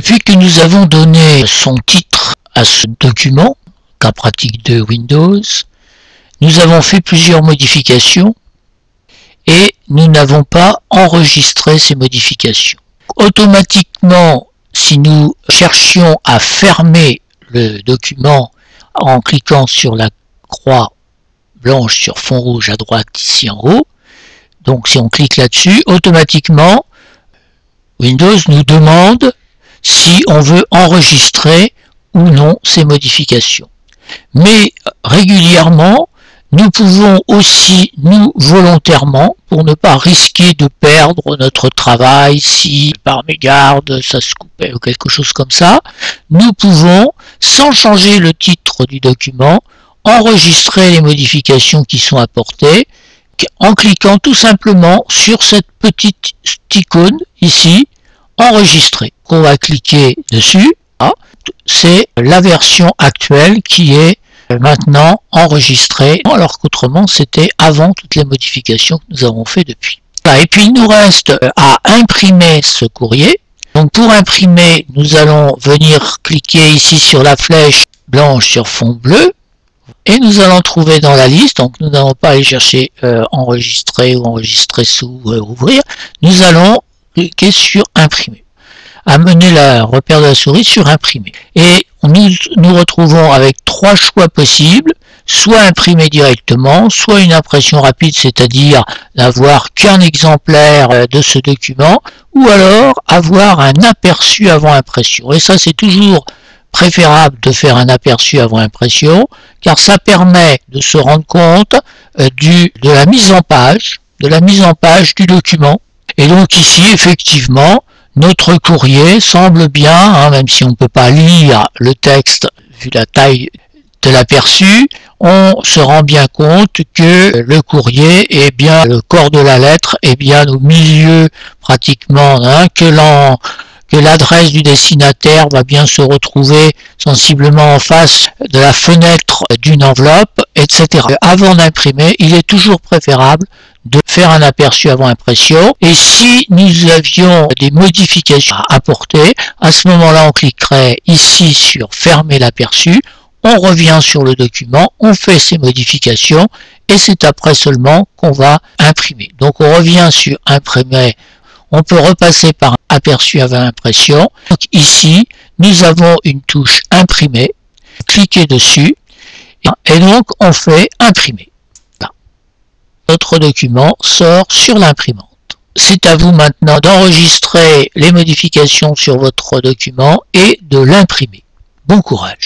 Depuis que nous avons donné son titre à ce document, cas pratique de Windows, nous avons fait plusieurs modifications et nous n'avons pas enregistré ces modifications. Automatiquement, si nous cherchions à fermer le document en cliquant sur la croix blanche sur fond rouge à droite ici en haut, donc si on clique là-dessus, automatiquement Windows nous demande si on veut enregistrer ou non ces modifications. Mais régulièrement, nous pouvons aussi, nous, volontairement, pour ne pas risquer de perdre notre travail, si par mégarde ça se coupait ou quelque chose comme ça, nous pouvons, sans changer le titre du document, enregistrer les modifications qui sont apportées en cliquant tout simplement sur cette petite icône ici, enregistrer. On va cliquer dessus. C'est la version actuelle qui est maintenant enregistrée, alors qu'autrement c'était avant toutes les modifications que nous avons fait depuis. Et puis il nous reste à imprimer ce courrier. Donc pour imprimer, nous allons venir cliquer ici sur la flèche blanche sur fond bleu et nous allons trouver dans la liste, donc nous n'allons pas aller chercher enregistrer ou enregistrer sous ouvrir, nous allons cliquer sur imprimer. Amener le repère de la souris sur imprimer. Et nous retrouvons avec trois choix possibles, soit imprimer directement, soit une impression rapide, c'est-à-dire n'avoir qu'un exemplaire de ce document, ou alors avoir un aperçu avant impression. Et ça, c'est toujours préférable de faire un aperçu avant impression, car ça permet de se rendre compte de la mise en page du document. Et donc ici, effectivement, notre courrier semble bien, même si on ne peut pas lire le texte vu la taille de l'aperçu, on se rend bien compte que le courrier est bien, le corps de la lettre est bien au milieu pratiquement, que l'adresse du destinataire va bien se retrouver sensiblement en face de la fenêtre d'une enveloppe, etc. Avant d'imprimer, il est toujours préférable de faire un aperçu avant impression, et si nous avions des modifications à apporter, à ce moment-là on cliquerait ici sur fermer l'aperçu, on revient sur le document, on fait ces modifications et c'est après seulement qu'on va imprimer. Donc on revient sur imprimer, on peut repasser par aperçu avant impression. Donc ici nous avons une touche imprimer, cliquez dessus et donc on fait imprimer. Notre document sort sur l'imprimante. C'est à vous maintenant d'enregistrer les modifications sur votre document et de l'imprimer. Bon courage!